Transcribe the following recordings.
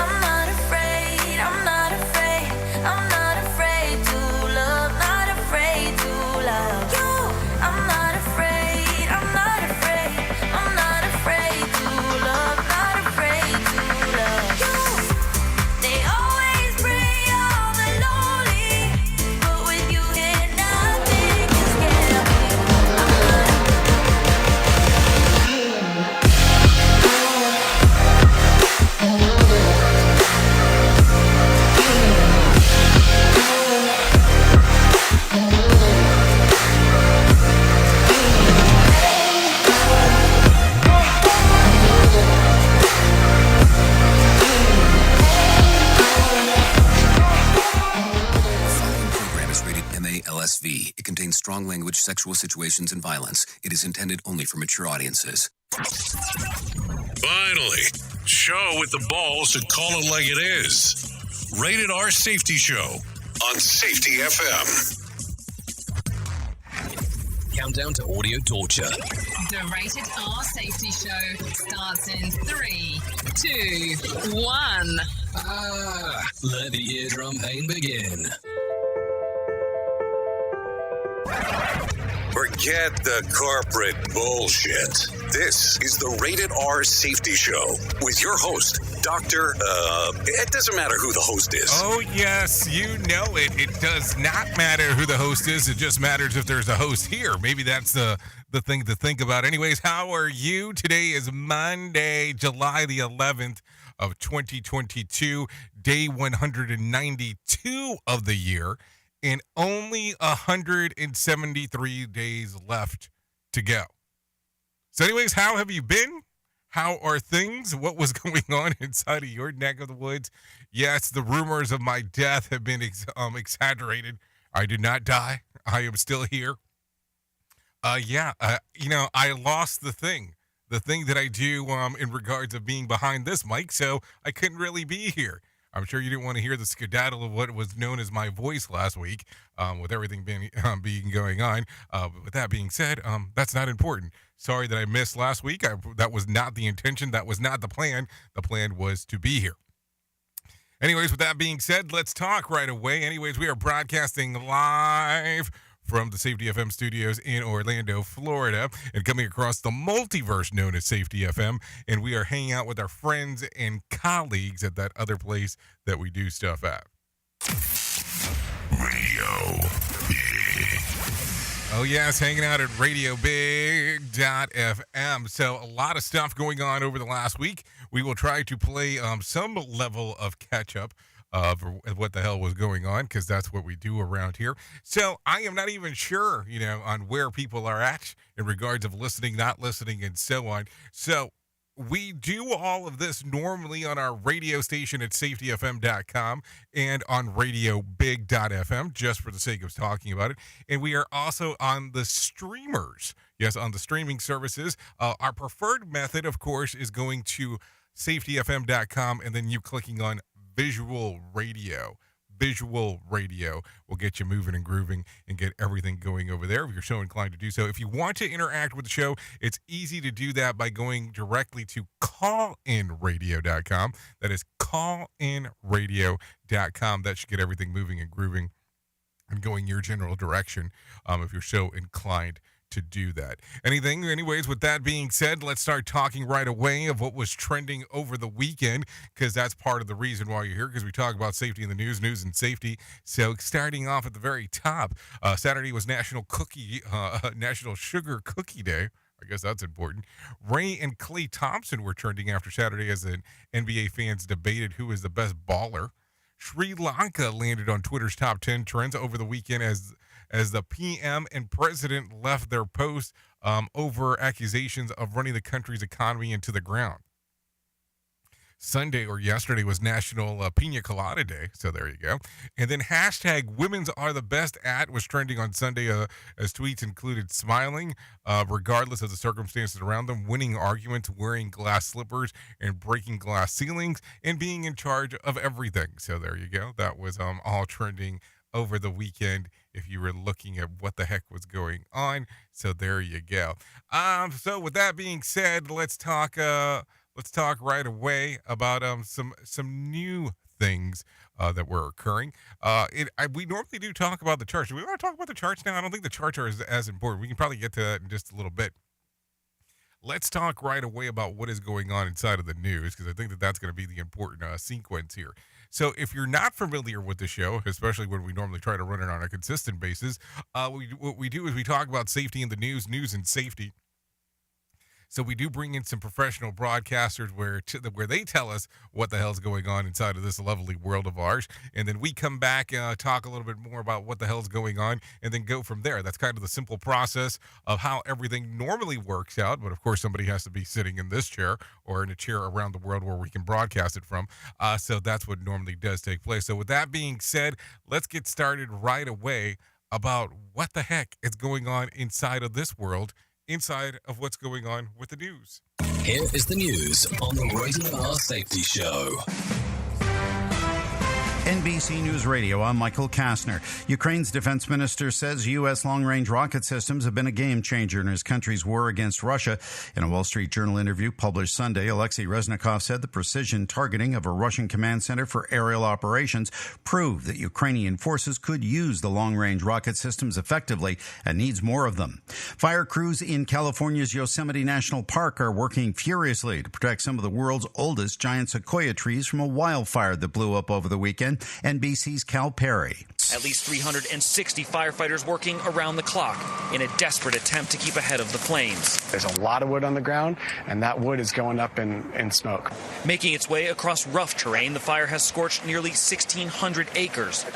I'm not afraid, I'm not afraid, I'm not afraid to love, not afraid to love you. I'm not afraid, I'm not afraid, I'm not afraid to love, not afraid to love you. They always bring all the lonely, but with you here, nothing can scare me. The following program is rated MA-LSV. It contains strong language, sexual situations, and violence. It is intended only for mature audiences. Finally, show with the balls to call it like it is. Rated R Safety Show on Safety FM. Countdown to audio torture. The Rated R Safety Show starts in 3, 2, 1. Let the eardrum pain begin. Forget the corporate bullshit. This is the Rated R Safety Show with your host, Dr. It doesn't matter who the host is. Oh, yes, you know it. It does not matter who the host is. It just matters if there's a host here. Maybe that's the thing to think about. Anyways, how are you? Today is Monday, July the 11th of 2022, day 192 of the year, and only 173 days left to go. So anyways, how have you been? How are things? What was going on inside of your neck of the woods? Yes, the rumors of my death have been exaggerated. I did not die. I am still here. I lost the thing that I do in regards of being behind this mic, so I couldn't really be here. I'm sure you didn't want to hear the skedaddle of what was known as my voice last week, with everything being going on. But with that being said, that's not important. Sorry that I missed last week. That was not the intention. That was not the plan. The plan was to be here. Anyways, with that being said, let's talk right away. Anyways, we are broadcasting live from the Safety FM studios in Orlando, Florida, and coming across the multiverse known as Safety FM. And we are hanging out with our friends and colleagues at that other place that we do stuff at. Radio. Oh, yes, hanging out at RadioBig.fm. So a lot of stuff going on over the last week. We will try to play some level of catch-up of what the hell was going on, because that's what we do around here. So I am not even sure, on where people are at in regards of listening, not listening, and so on. So we do all of this normally on our radio station at safetyfm.com and on radiobig.fm, just for the sake of talking about it. And we are also on the streamers. Yes, on the streaming services. Our preferred method, of course, is going to safetyfm.com and then you clicking on Visual Radio. Visual Radio will get you moving and grooving and get everything going over there if you're so inclined to do so. If you want to interact with the show, it's easy to do that by going directly to callinradio.com. That is callinradio.com. That should get everything moving and grooving and going your general direction if you're so inclined to do that. Anyways, with that being said, let's start talking right away of what was trending over the weekend, because that's part of the reason why you're here, because we talk about safety in the news and safety. So starting off at the very top, Saturday was National Sugar Cookie Day. I guess that's important. Ray and Klay Thompson were trending after Saturday as an NBA fans debated who is the best baller. Sri Lanka landed on Twitter's top 10 trends over the weekend as the PM and president left their post over accusations of running the country's economy into the ground. Sunday or yesterday was National Pina Colada Day, so there you go. And then hashtag Women's Are the Best At was trending on Sunday as tweets included smiling, regardless of the circumstances around them, winning arguments, wearing glass slippers, and breaking glass ceilings, and being in charge of everything. So there you go. That was all trending over the weekend if you were looking at what the heck was going on. So there you go. So with that being said, let's talk let's talk right away about some new things that were occurring. We normally do talk about the charts. Do we want to talk about the charts now? I don't think the charts are as important. We can probably get to that in just a little bit. Let's talk right away about what is going on inside of the news, because I think that that's going to be the important sequence here. So if you're not familiar with the show, especially when we normally try to run it on a consistent basis, what we do is we talk about safety in the news and safety. So we do bring in some professional broadcasters where they tell us what the hell's going on inside of this lovely world of ours. And then we come back and talk a little bit more about what the hell's going on and then go from there. That's kind of the simple process of how everything normally works out. But, of course, somebody has to be sitting in this chair or in a chair around the world where we can broadcast it from. So that's what normally does take place. So with that being said, let's get started right away about what the heck is going on inside of this world, inside of what's going on with the news. Here is the news on the Rated R Safety Show. NBC News Radio, I'm Michael Kastner. Ukraine's defense minister says U.S. long-range rocket systems have been a game-changer in his country's war against Russia. In a Wall Street Journal interview published Sunday, Alexei Reznikov said the precision targeting of a Russian command center for aerial operations proved that Ukrainian forces could use the long-range rocket systems effectively and needs more of them. Fire crews in California's Yosemite National Park are working furiously to protect some of the world's oldest giant sequoia trees from a wildfire that blew up over the weekend. NBC's Cal Perry. At least 360 firefighters working around the clock in a desperate attempt to keep ahead of the flames. There's a lot of wood on the ground, and that wood is going up in smoke. Making its way across rough terrain, the fire has scorched nearly 1,600 acres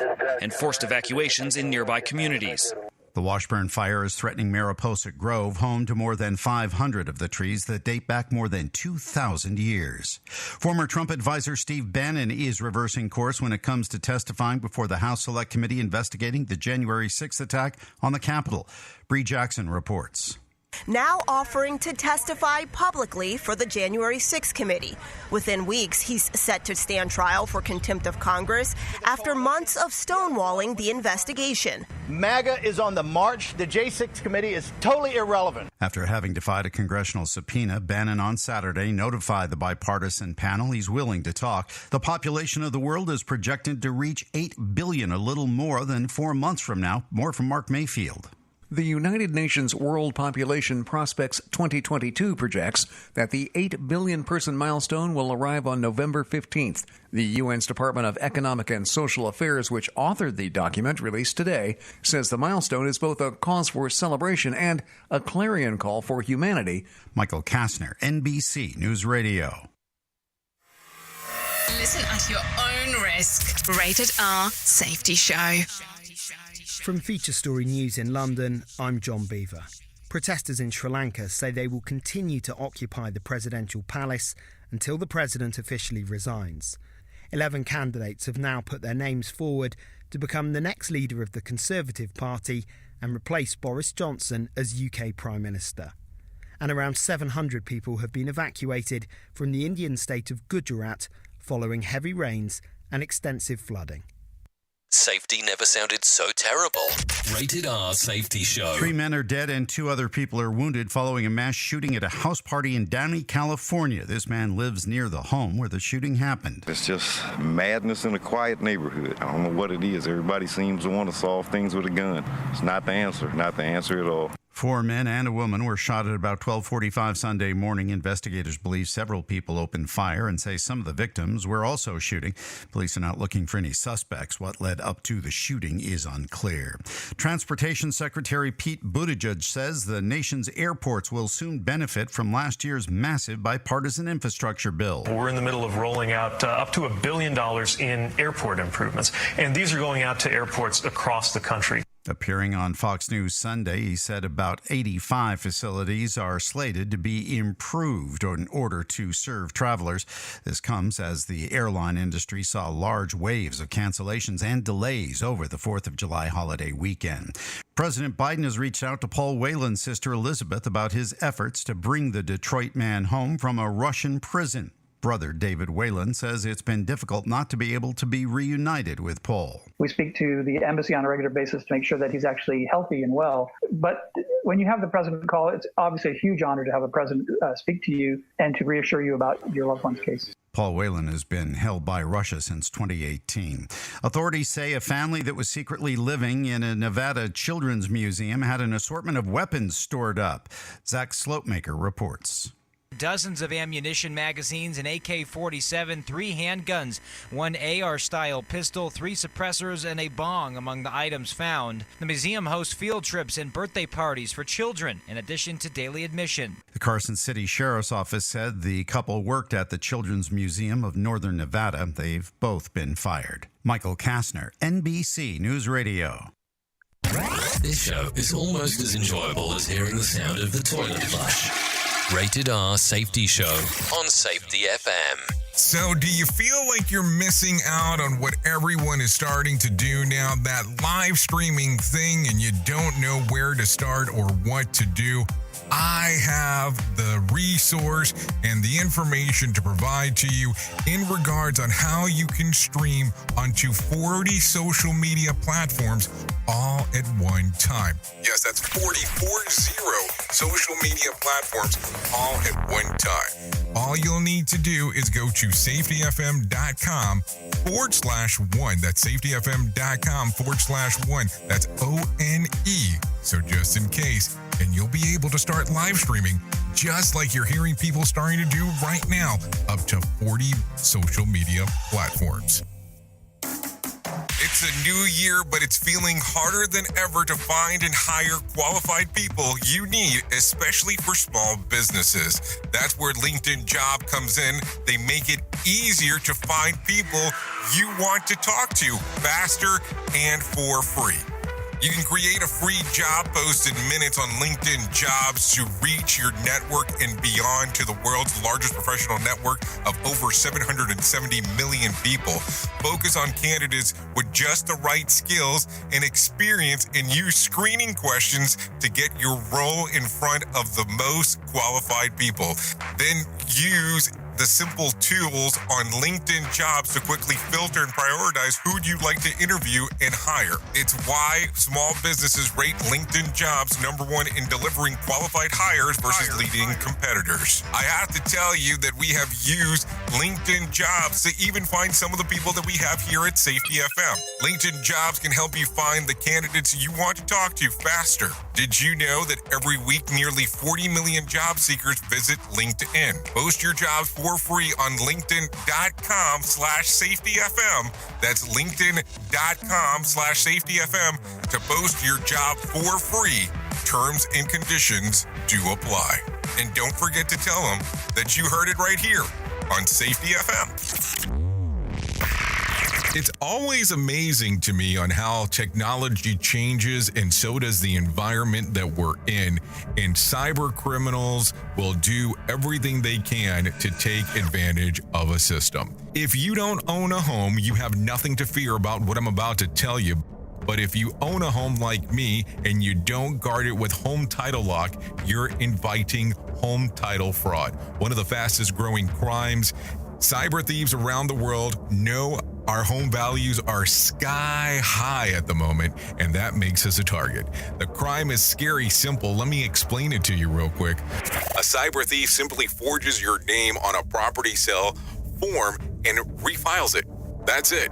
and forced evacuations in nearby communities. The Washburn fire is threatening Mariposa Grove, home to more than 500 of the trees that date back more than 2,000 years. Former Trump advisor Steve Bannon is reversing course when it comes to testifying before the House Select Committee investigating the January 6th attack on the Capitol. Bree Jackson reports. Now offering to testify publicly for the January 6th committee. Within weeks, he's set to stand trial for contempt of Congress after months of stonewalling the investigation. MAGA is on the march. The J6 committee is totally irrelevant. After having defied a congressional subpoena, Bannon on Saturday notified the bipartisan panel he's willing to talk. The population of the world is projected to reach 8 billion, a little more than 4 months from now. More from Mark Mayfield. The United Nations World Population Prospects 2022 projects that the 8 billion person milestone will arrive on November 15th. The UN's Department of Economic and Social Affairs, which authored the document released today, says the milestone is both a cause for celebration and a clarion call for humanity. Michael Kastner, NBC News Radio. Listen at your own risk. Rated R Safety Show. From Feature Story News in London, I'm John Beaver. Protesters in Sri Lanka say they will continue to occupy the presidential palace until the president officially resigns. 11 candidates have now put their names forward to become the next leader of the Conservative Party and replace Boris Johnson as UK Prime Minister. And around 700 people have been evacuated from the Indian state of Gujarat following heavy rains and extensive flooding. Safety never sounded so terrible. Rated R Safety Show. 3 men are dead and 2 other people are wounded following a mass shooting at a house party in Downey, California. This man lives near the home where the shooting happened. It's just madness in a quiet neighborhood. I don't know what it is. Everybody seems to want to solve things with a gun. It's not the answer at all. 4 men and a woman were shot at about 12:45 Sunday morning. Investigators believe several people opened fire and say some of the victims were also shooting. Police are not looking for any suspects. What led up to the shooting is unclear. Transportation Secretary Pete Buttigieg says the nation's airports will soon benefit from last year's massive bipartisan infrastructure bill. We're in the middle of rolling out up to $1 billion in airport improvements, and these are going out to airports across the country. Appearing on Fox News Sunday, he said about 85 facilities are slated to be improved in order to serve travelers. This comes as the airline industry saw large waves of cancellations and delays over the 4th of July holiday weekend. President Biden has reached out to Paul Whelan's sister Elizabeth about his efforts to bring the Detroit man home from a Russian prison. brother, David Whalen, says it's been difficult not to be able to be reunited with Paul. We speak to the embassy on a regular basis to make sure that he's actually healthy and well. But when you have the president call, it's obviously a huge honor to have a president speak to you and to reassure you about your loved one's case. Paul Whalen has been held by Russia since 2018. Authorities say a family that was secretly living in a Nevada children's museum had an assortment of weapons stored up. Zach Slopemaker reports. Dozens of ammunition magazines, an AK-47, 3 handguns, 1 AR-style pistol, 3 suppressors, and a bong among the items found. The museum hosts field trips and birthday parties for children, in addition to daily admission. The Carson City Sheriff's Office said the couple worked at the Children's Museum of Northern Nevada. They've both been fired. Michael Kastner, NBC News Radio. This show is almost as enjoyable as hearing the sound of the toilet flush. Rated R Safety Show on Safety FM. So, do you feel like you're missing out on what everyone is starting to do now? That live streaming thing, and you don't know where to start or what to do? I have the resource and the information to provide to you in regards on how you can stream onto 40 social media platforms all at one time. Yes, that's 40 social media platforms all at one time. All you'll need to do is go to safetyfm.com/1. That's safetyfm.com/1. That's ONE. So just in case, and you'll be able to start live streaming just like you're hearing people starting to do right now, up to 40 social media platforms. It's a new year, but it's feeling harder than ever to find and hire qualified people you need, especially for small businesses. That's where LinkedIn Job comes in. They make it easier to find people you want to talk to faster and for free. You can create a free job post in minutes on LinkedIn Jobs to reach your network and beyond to the world's largest professional network of over 770 million people. Focus on candidates with just the right skills and experience and use screening questions to get your role in front of the most qualified people. Then use the simple tools on LinkedIn Jobs to quickly filter and prioritize who you'd like to interview and hire. It's why small businesses rate LinkedIn Jobs #1 in delivering qualified hires versus leading competitors. I have to tell you that we have used LinkedIn Jobs to even find some of the people that we have here at Safety FM. LinkedIn Jobs can help you find the candidates you want to talk to faster. Did you know that every week nearly 40 million job seekers visit LinkedIn? Post your jobs for free on linkedin.com/safetyfm. That's linkedin.com/safetyfm to post your job for free. Terms and conditions do apply. And don't forget to tell them that you heard it right here on Safety FM. It's always amazing to me on how technology changes, and so does the environment that we're in. And cyber criminals will do everything they can to take advantage of a system. If you don't own a home, you have nothing to fear about what I'm about to tell you. But if you own a home like me and you don't guard it with Home Title Lock, you're inviting home title fraud, one of the fastest growing crimes. Cyber thieves around the world know our home values are sky high at the moment, and that makes us a target. The crime is scary simple. Let me explain it to you real quick. A cyber thief simply forges your name on a property sale form and refiles it. That's it.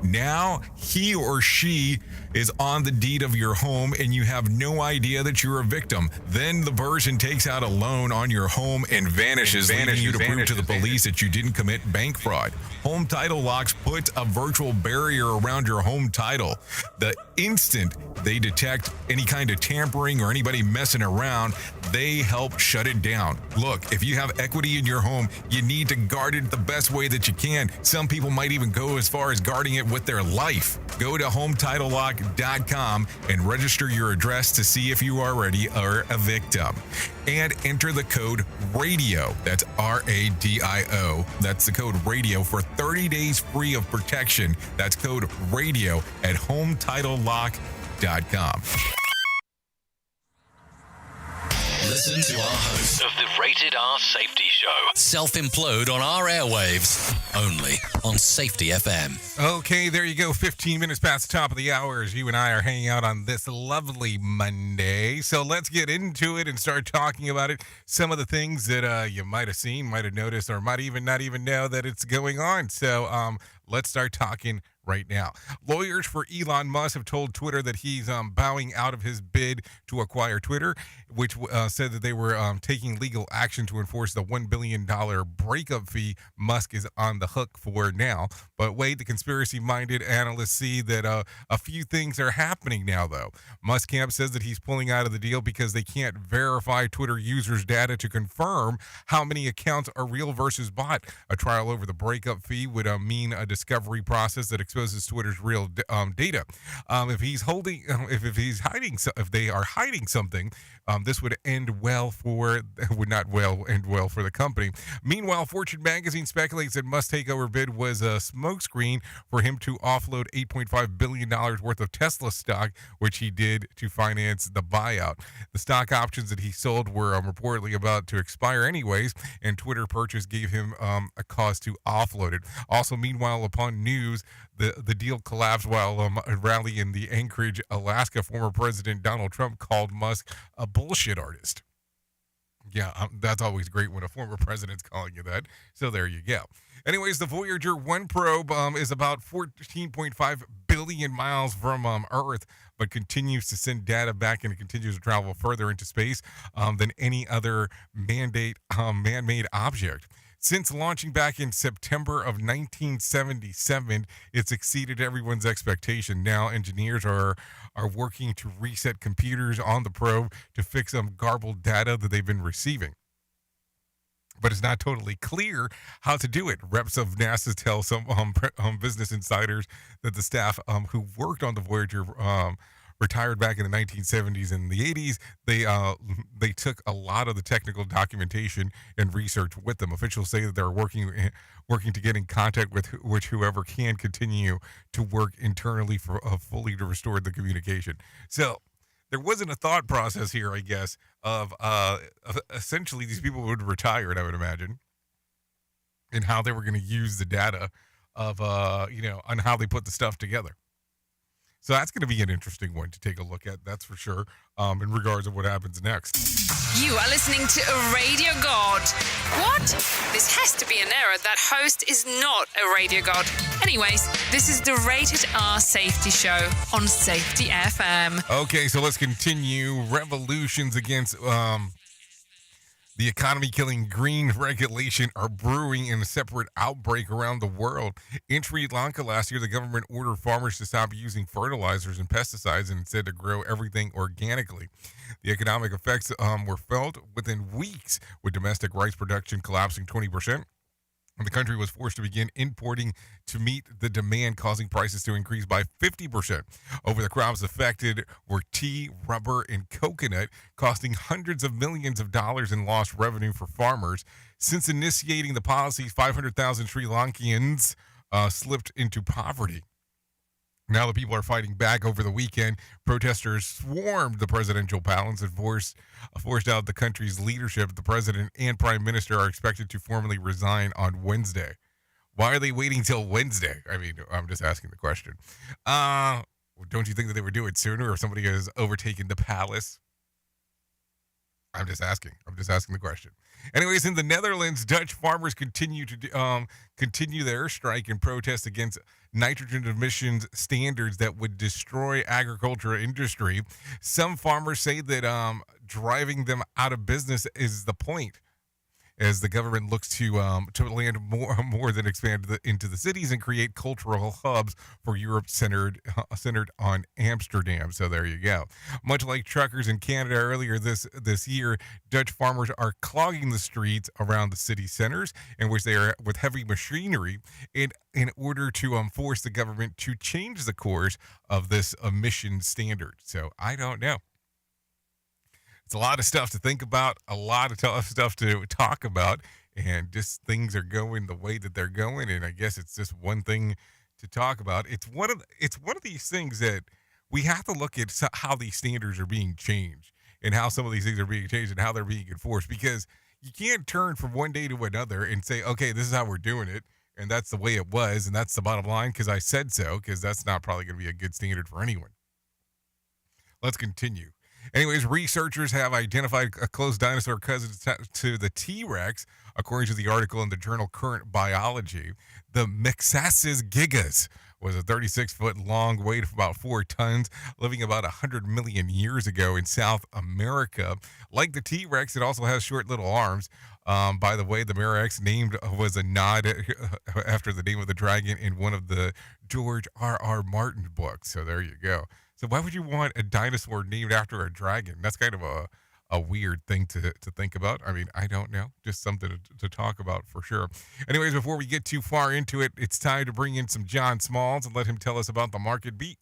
Now he or she is on the deed of your home and you have no idea that you're a victim. Then the person takes out a loan on your home and vanishes, leaving you to prove to the police that you didn't commit bank fraud. Home Title Locks puts a virtual barrier around your home title. The instant they detect any kind of tampering or anybody messing around, they help shut it down. Look, if you have equity in your home, you need to guard it the best way that you can. Some people might even go as far as guarding it with their life. Go to HometitleLock.com and register your address to see if you already are a victim. And enter the code RADIO. That's RADIO. That's the code RADIO for 30 days free of protection. That's code RADIO at HometitleLock.com. Listen to our host of the Rated R Safety Show. self-implode on our airwaves, only on Safety FM. Okay, there you go. 15 minutes past the top of the hour as you and I are hanging out on this lovely Monday. So let's get into it and start talking about it. Some of the things that you might have seen, might have noticed, or might even not even know that it's going on. So let's start talking right now. Lawyers for Elon Musk have told Twitter that he's bowing out of his bid to acquire Twitter, which said that they were taking legal action to enforce the $1 billion breakup fee Musk is on the hook for now. But wait, the conspiracy-minded analysts see that a few things are happening now, though. Musk camp says that he's pulling out of the deal because they can't verify Twitter users' data to confirm how many accounts are real versus bot. A trial over the breakup fee would mean a discovery process that exposes Twitter's real data. If they are hiding something, this would end end well for the company. Meanwhile, Fortune magazine speculates that Musk's takeover bid was a smokescreen for him to offload $8.5 billion worth of Tesla stock, which he did to finance the buyout. The stock options that he sold were reportedly about to expire anyways, and Twitter purchase gave him a cause to offload it. Also, meanwhile, upon news, the deal collapsed while a rally in the Anchorage, Alaska. Former President Donald Trump called Musk a bullshit artist. Yeah, that's always great when a former president's calling you that. So there you go. Anyways, the Voyager 1 probe is about 14.5 billion miles from Earth, but continues to send data back and it continues to travel further into space than any other man-made object. Since launching back in September of 1977, it's exceeded everyone's expectation. Now, engineers are working to reset computers on the probe to fix some garbled data that they've been receiving. But it's not totally clear how to do it. Reps of NASA tell some business insiders that the staff who worked on the Voyager retired back in the 1970s and the 80s. They took a lot of the technical documentation and research with them. Officials say that they're working to get in contact with whoever can continue to work internally for fully to restore the communication. So there wasn't a thought process here, I guess, of essentially these people would retire, I would imagine, and how they were going to use the data of on how they put the stuff together. So that's going to be an interesting one to take a look at, that's for sure, in regards of what happens next. You are listening to a radio god. What? This has to be an error. That host is not a radio god. Anyways, this is the Rated R Safety Show on Safety FM. Okay, so let's continue. Revolutions against the economy-killing green regulation are brewing in a separate outbreak around the world. In Sri Lanka last year, the government ordered farmers to stop using fertilizers and pesticides and instead to grow everything organically. The economic effects were felt within weeks, with domestic rice production collapsing 20%. The country was forced to begin importing to meet the demand, causing prices to increase by 50%. Over the crops affected were tea, rubber, and coconut, costing hundreds of millions of dollars in lost revenue for farmers. Since initiating the policies, 500,000 Sri Lankans slipped into poverty. Now the people are fighting back. Over the weekend, protesters swarmed the presidential palace and forced out the country's leadership. The president and prime minister are expected to formally resign on Wednesday. Why are they waiting till Wednesday? I mean, I'm just asking the question. Don't you think that they would do it sooner if somebody has overtaken the palace? I'm just asking the question. Anyways, in the Netherlands, Dutch farmers continue their strike and protest against nitrogen emissions standards that would destroy agricultural industry. Some farmers say that driving them out of business is the point, as the government looks to land more than expand into the cities and create cultural hubs for Europe centered on Amsterdam. So there you go. Much like truckers in Canada earlier this year, Dutch farmers are clogging the streets around the city centers, in which they are with heavy machinery in order to force the government to change the course of this emission standard. So I don't know. It's a lot of stuff to think about, a lot of stuff to talk about, and just things are going the way that they're going. And I guess it's just one thing to talk about. It's one of these things that we have to look at how these standards are being changed and how some of these things are being changed and how they're being enforced, because you can't turn from one day to another and say, okay, this is how we're doing it, and that's the way it was, and that's the bottom line because I said so, because that's not probably going to be a good standard for anyone. Let's continue. Anyways, researchers have identified a close dinosaur cousin to the T-Rex, according to the article in the journal Current Biology. The Mexasis gigas was a 36-foot long, weighed about 4 tons, living about 100 million years ago in South America. Like the T-Rex, it also has short little arms. By the way, the Merex named was a nod after the name of the dragon in one of the George R.R. Martin books. So there you go. So why would you want a dinosaur named after a dragon? That's kind of a weird thing to think about. I mean, I don't know. Just something to talk about for sure. Anyways, before we get too far into it, it's time to bring in some John Smalls and let him tell us about the market beat.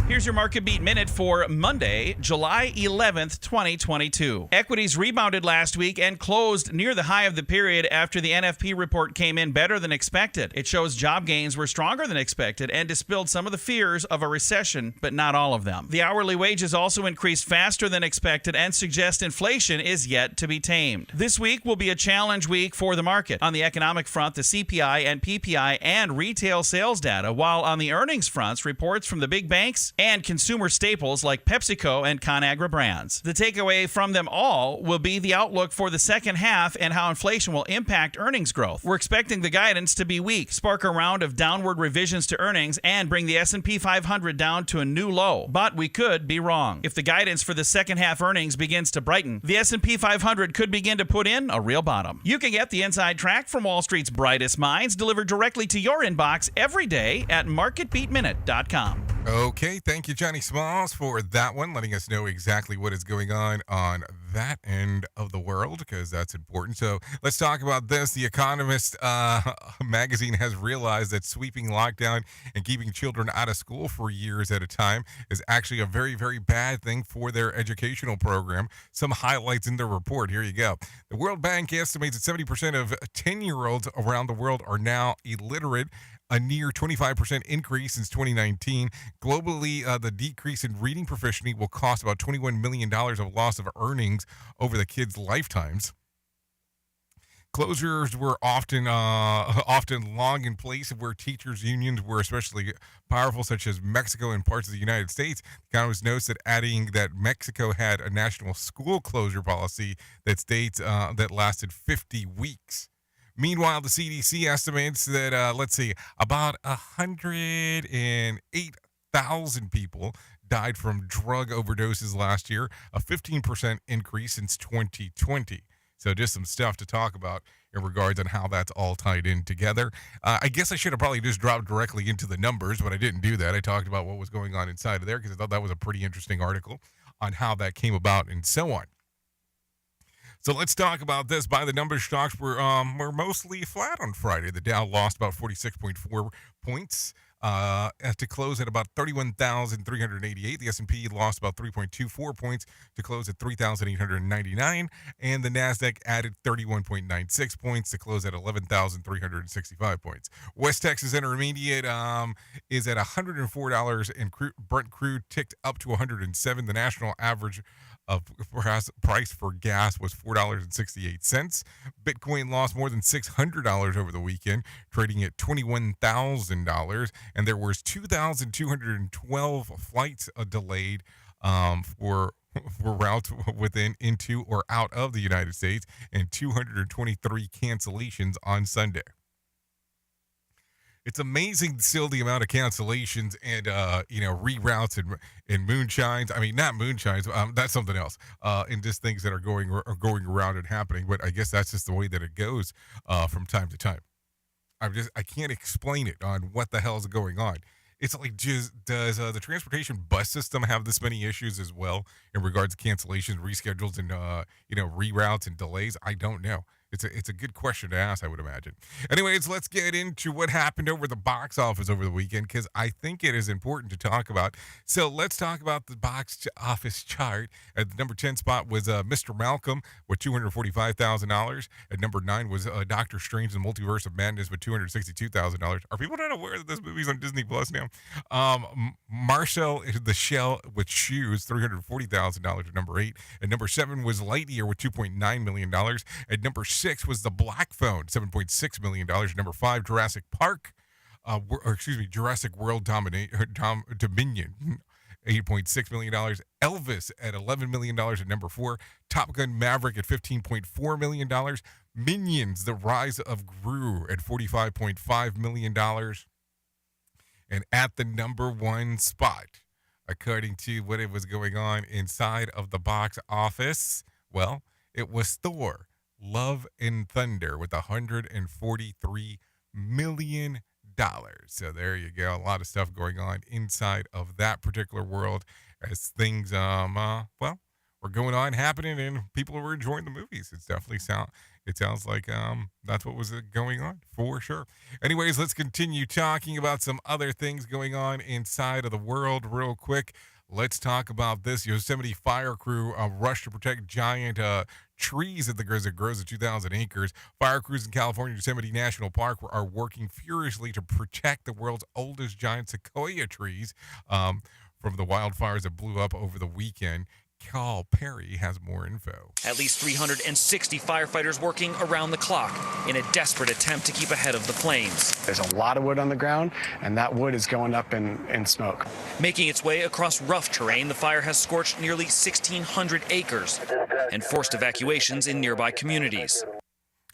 Here's your Market Beat Minute for Monday, July 11th, 2022. Equities rebounded last week and closed near the high of the period after the NFP report came in better than expected. It shows job gains were stronger than expected and dispelled some of the fears of a recession, but not all of them. The hourly wages also increased faster than expected and suggest inflation is yet to be tamed. This week will be a challenge week for the market. On the economic front, the CPI and PPI and retail sales data, while on the earnings fronts, reports from the big banks and consumer staples like PepsiCo and ConAgra brands. The takeaway from them all will be the outlook for the second half and how inflation will impact earnings growth. We're expecting the guidance to be weak, spark a round of downward revisions to earnings, and bring the S&P 500 down to a new low. But we could be wrong. If the guidance for the second half earnings begins to brighten, the S&P 500 could begin to put in a real bottom. You can get the inside track from Wall Street's brightest minds delivered directly to your inbox every day at MarketBeatMinute.com. Okay, thank you, Johnny Smalls, for that one, letting us know exactly what is going on that end of the world, because that's important. So let's talk about this. The Economist magazine has realized that sweeping lockdown and keeping children out of school for years at a time is actually a very, very bad thing for their educational program. Some highlights in the report. Here you go. The World Bank estimates that 70% of 10-year-olds around the world are now illiterate, a near 25% increase since 2019. Globally, the decrease in reading proficiency will cost about $21 million of loss of earnings over the kids' lifetimes. Closures were often long in place where teachers' unions were especially powerful, such as Mexico and parts of the United States. The Economist notes that adding that Mexico had a national school closure policy that states that lasted 50 weeks. Meanwhile, the CDC estimates that, about 108,000 people died from drug overdoses last year, a 15% increase since 2020. So just some stuff to talk about in regards on how that's all tied in together. I guess I should have probably just dropped directly into the numbers, but I didn't do that. I talked about what was going on inside of there because I thought that was a pretty interesting article on how that came about and so on. So let's talk about this. By the numbers, stocks were mostly flat on Friday. The Dow lost about 46.4 points to close at about 31,388. The S&P lost about 3.24 points to close at 3,899. And the NASDAQ added 31.96 points to close at 11,365 points. West Texas Intermediate is at $104, and Brent crude ticked up to $107. The national average of price for gas was $4.68. Bitcoin lost more than $600 over the weekend, trading at $21,000, and there was 2,212 flights delayed for routes within, into, or out of the United States, and 223 cancellations on Sunday. It's amazing still the amount of cancellations and, reroutes and moonshines. I mean, not moonshines. That's something else. And just things that are going around and happening. But I guess that's just the way that it goes from time to time. I can't explain it on what the hell is going on. It's like, does the transportation bus system have this many issues as well in regards to cancellations, reschedules, and reroutes and delays? I don't know. It's a good question to ask, I would imagine. Anyways, let's get into what happened over the box office over the weekend, because I think it is important to talk about. So let's talk about the box office chart. At the number 10 spot was Mr. Malcolm with $245,000. At number 9 was Doctor Strange and the Multiverse of Madness with $262,000. Are people not aware that this movie's on Disney Plus now? Marcel the Shell with Shoes, $340,000 at number 8. At number 7 was Lightyear with $2.9 million. At number 6 was The Black Phone, $7.6 million. Number 5, Jurassic Park, Jurassic World Dominion, $8.6 million. Elvis at $11 million at number 4. Top Gun Maverick at $15.4 million. Minions, The Rise of Gru at $45.5 million. And at the number 1 spot, according to what it was going on inside of the box office, well, it was Thor, Love and Thunder with $143 million. So there you go. A lot of stuff going on inside of that particular world as things, were going on, happening, and people were enjoying the movies. It sounds like that's what was going on for sure. Anyways, let's continue talking about some other things going on inside of the world real quick. Let's talk about this. Yosemite fire crew rushed to protect giant trees at the grizzly grows of 2,000 acres. Fire crews in California Yosemite National Park are working furiously to protect the world's oldest giant sequoia trees from the wildfires that blew up over the weekend. Cal Perry has more info. At least 360 firefighters working around the clock in a desperate attempt to keep ahead of the flames. There's a lot of wood on the ground, and that wood is going up in smoke. Making its way across rough terrain, the fire has scorched nearly 1,600 acres and forced evacuations in nearby communities.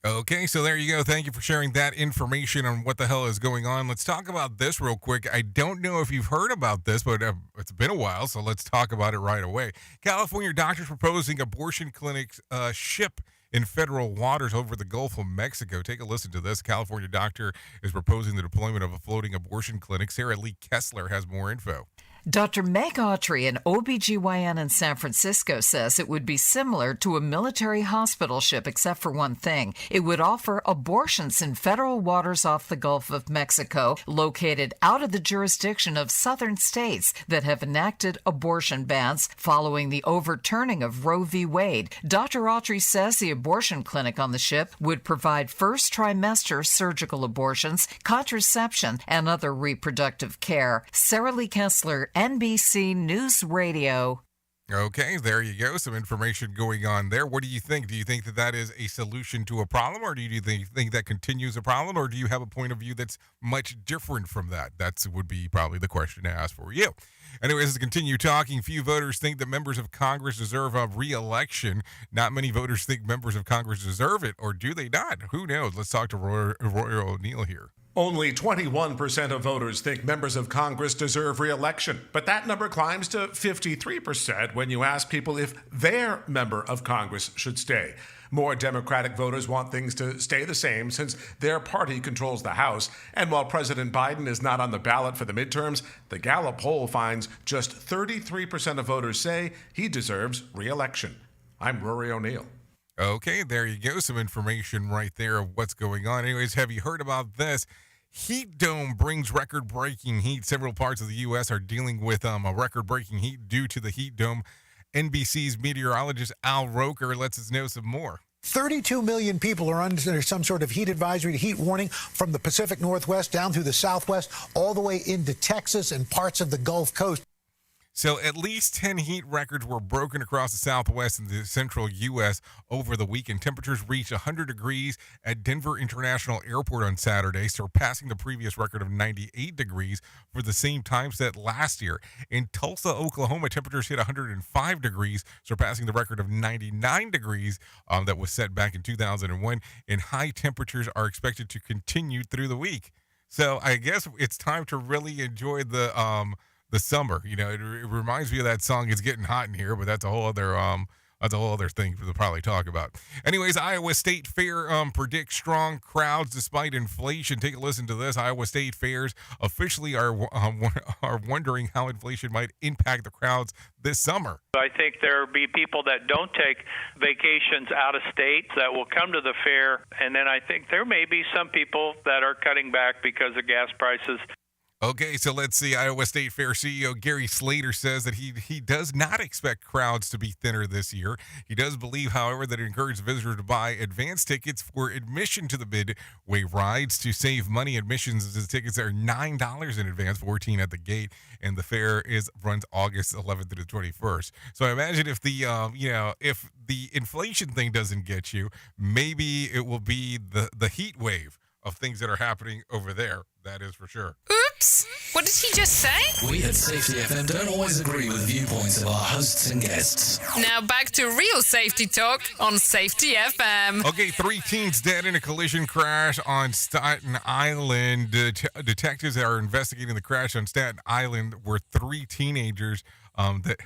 Okay, so there you go. Thank you for sharing that information on what the hell is going on. Let's talk about this real quick. I don't know if you've heard about this, but it's been a while, so let's talk about it right away. California doctors proposing abortion clinics ship in federal waters over the Gulf of Mexico. Take a listen to this. California doctor is proposing the deployment of a floating abortion clinic. Sarah Lee Kessler has more info. Dr. Meg Autry, an OBGYN in San Francisco, says it would be similar to a military hospital ship, except for one thing. It would offer abortions in federal waters off the Gulf of Mexico, located out of the jurisdiction of southern states that have enacted abortion bans following the overturning of Roe v. Wade. Dr. Autry says the abortion clinic on the ship would provide first trimester surgical abortions, contraception, and other reproductive care. Sarah Lee Kessler, NBC News Radio. Okay, there you go. Some information going on there. What do you think? Do you think that is a solution to a problem, or do you think that continues a problem, or do you have a point of view that's much different from that? That would be probably the question to ask for you. Anyways, to continue talking, few voters think that members of Congress deserve a re-election. Not many voters think members of Congress deserve it, or do they not? Who knows? Let's talk to Roy O'Neill here. Only 21% of voters think members of Congress deserve re-election, but that number climbs to 53% when you ask people if their member of Congress should stay. More Democratic voters want things to stay the same since their party controls the House. And while President Biden is not on the ballot for the midterms, the Gallup poll finds just 33% of voters say he deserves re-election. I'm Rory O'Neill. Okay, there you go. Some information right there of what's going on. Anyways, have you heard about this? Heat dome brings record-breaking heat. Several parts of the U.S. are dealing with a record-breaking heat due to the heat dome. NBC's meteorologist Al Roker lets us know some more. 32 million people are under some sort of heat advisory, heat warning from the Pacific Northwest down through the Southwest, all the way into Texas and parts of the Gulf Coast. So at least 10 heat records were broken across the Southwest and the central U.S. over the weekend. Temperatures reached 100 degrees at Denver International Airport on Saturday, surpassing the previous record of 98 degrees for the same time set last year. In Tulsa, Oklahoma, temperatures hit 105 degrees, surpassing the record of 99 degrees that was set back in 2001. And high temperatures are expected to continue through the week. So I guess it's time to really enjoy the summer. You know, it reminds me of that song "It's Getting Hot in Here," but that's a whole other That's a whole other thing to probably talk about. Anyways, Iowa State Fair predicts strong crowds despite inflation. Take a listen to this. Iowa State Fairs officially are wondering how inflation might impact the crowds this summer. I think there will be people that don't take vacations out of state that will come to the fair, and then I think there may be some people that are cutting back because of gas prices. Okay, so let's see. Iowa State Fair CEO Gary Slater says that he does not expect crowds to be thinner this year. He does believe, however, that it encourages visitors to buy advance tickets for admission to the Midway rides to save money. Admissions to tickets are $9 in advance, $14 at the gate, and the fair runs August 11th to the 21st. So I imagine if if the inflation thing doesn't get you, maybe it will be the heat wave of things that are happening over there. That is for sure. Oops! What did he just say? We at Safety FM don't always agree with viewpoints of our hosts and guests. Now back to real safety talk on Safety FM. Okay, 3 teens dead in a collision crash on Staten Island. Detectives that are investigating the crash on Staten Island were 3 teenagers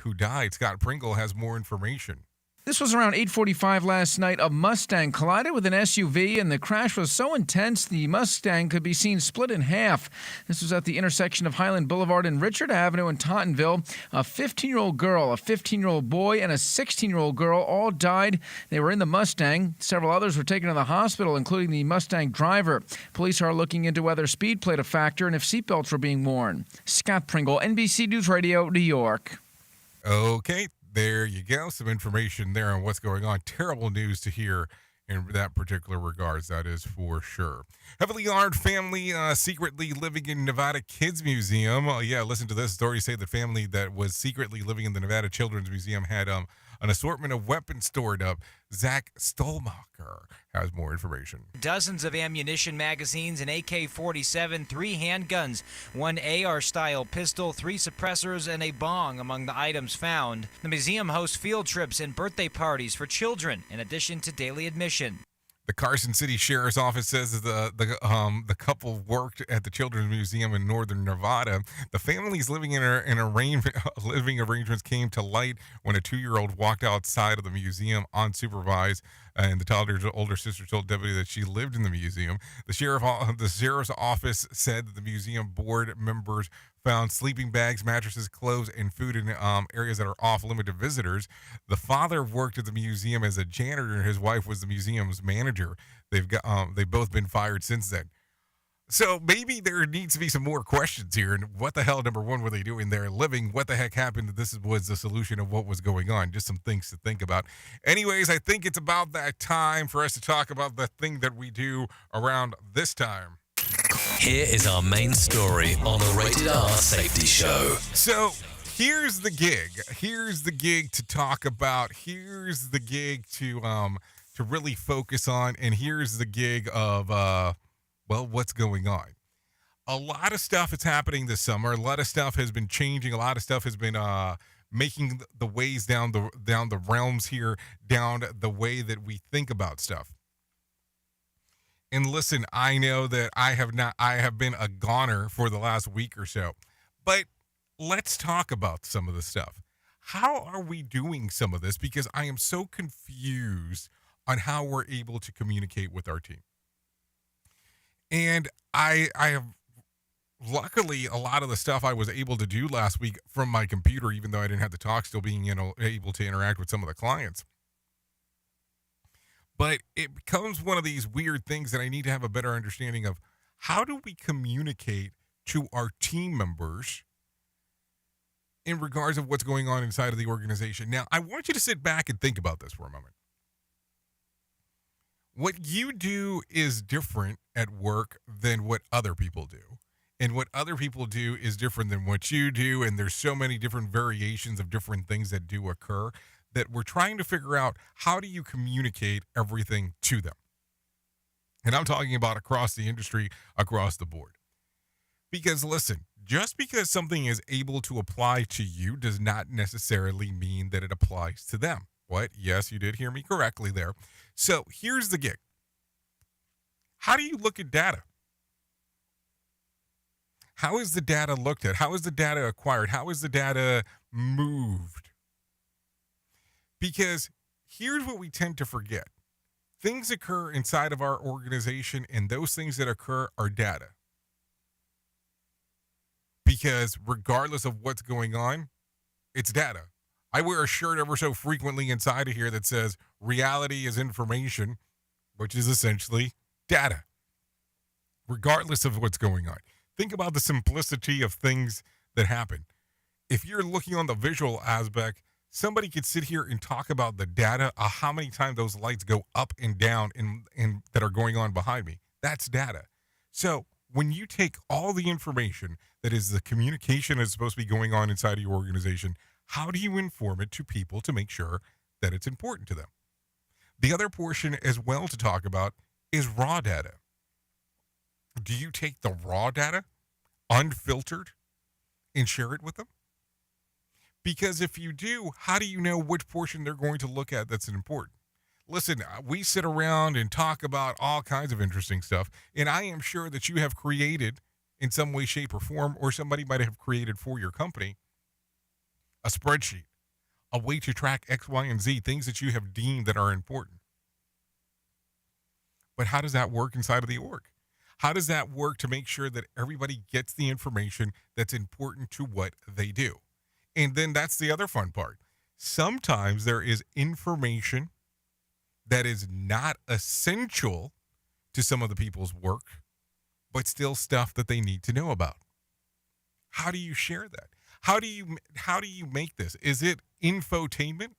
who died. Scott Pringle has more information. This was around 8:45 last night. A Mustang collided with an SUV, and the crash was so intense the Mustang could be seen split in half. This was at the intersection of Highland Boulevard and Richard Avenue in Tottenville. A 15-year-old girl, a 15-year-old boy, and a 16-year-old girl all died. They were in the Mustang. Several others were taken to the hospital, including the Mustang driver. Police are looking into whether speed played a factor and if seatbelts were being worn. Scott Pringle, NBC News Radio, New York. Okay. There you go. Some information there on what's going on. Terrible news to hear in that particular regards, that is for sure. Heavily armed family secretly living in Nevada Kids Museum. Listen to this story. Say the family that was secretly living in the Nevada Children's Museum had an assortment of weapons stored up. Zach Stolmacher has more information. Dozens of ammunition magazines, an AK-47, 3 handguns, 1 AR-style pistol, 3 suppressors, and a bong among the items found. The museum hosts field trips and birthday parties for children, in addition to daily admission. The Carson City Sheriff's Office says that the couple worked at the Children's Museum in northern Nevada. The family's living arrangements came to light when a 2-year-old walked outside of the museum unsupervised, and the toddler's older sister told deputy that she lived in the museum. The sheriff's office said that the museum board members found sleeping bags, mattresses, clothes, and food in areas that are off-limit to visitors. The father worked at the museum as a janitor, and his wife was the museum's manager. They've both been fired since then. So maybe there needs to be some more questions here. And what the hell, number one, were they doing there living? What the heck happened? This was the solution of what was going on. Just some things to think about. Anyways, I think it's about that time for us to talk about the thing that we do around this time. Here is our main story on the Rated R Safety Show. So here's the gig. Here's the gig to talk about. Here's the gig to really focus on. And here's the gig of what's going on. A lot of stuff is happening this summer. A lot of stuff has been changing. A lot of stuff has been making the ways down the realms here, down the way that we think about stuff. And listen, I know that I have been a goner for the last week or so, but let's talk about some of the stuff. How are we doing some of this? Because I am so confused on how we're able to communicate with our team. And I have, luckily, a lot of the stuff I was able to do last week from my computer, even though I didn't have to talk, still being, able to interact with some of the clients. But it becomes one of these weird things that I need to have a better understanding of. How do we communicate to our team members in regards of what's going on inside of the organization? Now, I want you to sit back and think about this for a moment. What you do is different at work than what other people do. And what other people do is different than what you do. And there's so many different variations of different things that do occur that we're trying to figure out, how do you communicate everything to them? And I'm talking about across the industry, across the board. Because listen, just because something is able to apply to you does not necessarily mean that it applies to them. What? Yes, you did hear me correctly there. So here's the gig. How do you look at data? How is the data looked at? How is the data acquired? How is the data moved? Because here's what we tend to forget. Things occur inside of our organization, and those things that occur are data. Because regardless of what's going on, it's data. I wear a shirt ever so frequently inside of here that says reality is information, which is essentially data. Regardless of what's going on. Think about the simplicity of things that happen. If you're looking on the visual aspect, somebody could sit here and talk about the data of how many times those lights go up and down and that are going on behind me. That's data. So when you take all the information that is the communication that's supposed to be going on inside of your organization, how do you inform it to people to make sure that it's important to them? The other portion as well to talk about is raw data. Do you take the raw data, unfiltered, and share it with them? Because if you do, how do you know which portion they're going to look at that's important? Listen, we sit around and talk about all kinds of interesting stuff, and I am sure that you have created in some way, shape, or form, or somebody might have created for your company, a spreadsheet, a way to track X, Y, and Z, things that you have deemed that are important. But how does that work inside of the org? How does that work to make sure that everybody gets the information that's important to what they do? And then that's the other fun part. Sometimes there is information that is not essential to some of the people's work, but still stuff that they need to know about. How do you share that? How do you make this? Is it infotainment?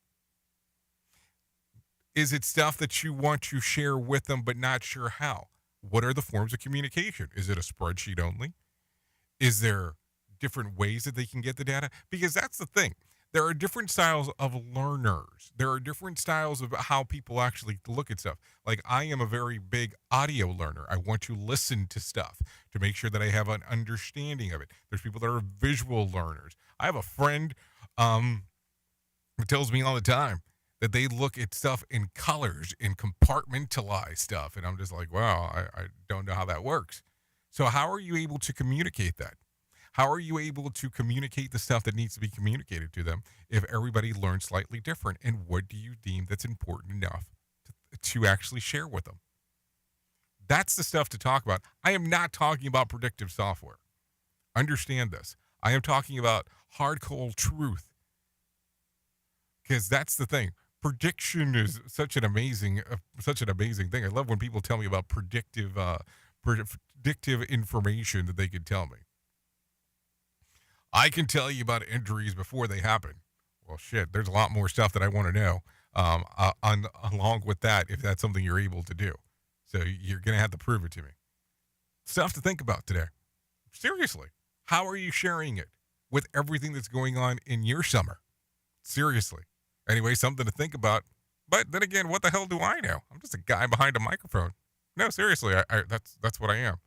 Is it stuff that you want to share with them but not sure how? What are the forms of communication? Is it a spreadsheet only? Is there different ways that they can get the data? Because that's the thing. There are different styles of learners. There are different styles of how people actually look at stuff. Like I am a very big audio learner. I want to listen to stuff to make sure that I have an understanding of it. There's people that are visual learners. I have a friend who tells me all the time that they look at stuff in colors and compartmentalize stuff. And I'm just like, wow, I don't know how that works. So how are you able to communicate that? How are you able to communicate the stuff that needs to be communicated to them if everybody learns slightly different? And what do you deem that's important enough to actually share with them? That's the stuff to talk about. I am not talking about predictive software. Understand this. I am talking about hard, cold truth. Because that's the thing. Prediction is such an amazing thing. I love when people tell me about predictive information that they can tell me. I can tell you about injuries before they happen. Well, shit, there's a lot more stuff that I want to know along with that if that's something you're able to do. So you're going to have to prove it to me. Stuff to think about today. Seriously, how are you sharing it with everything that's going on in your summer? Seriously. Anyway, something to think about. But then again, what the hell do I know? I'm just a guy behind a microphone. No, seriously, that's what I am.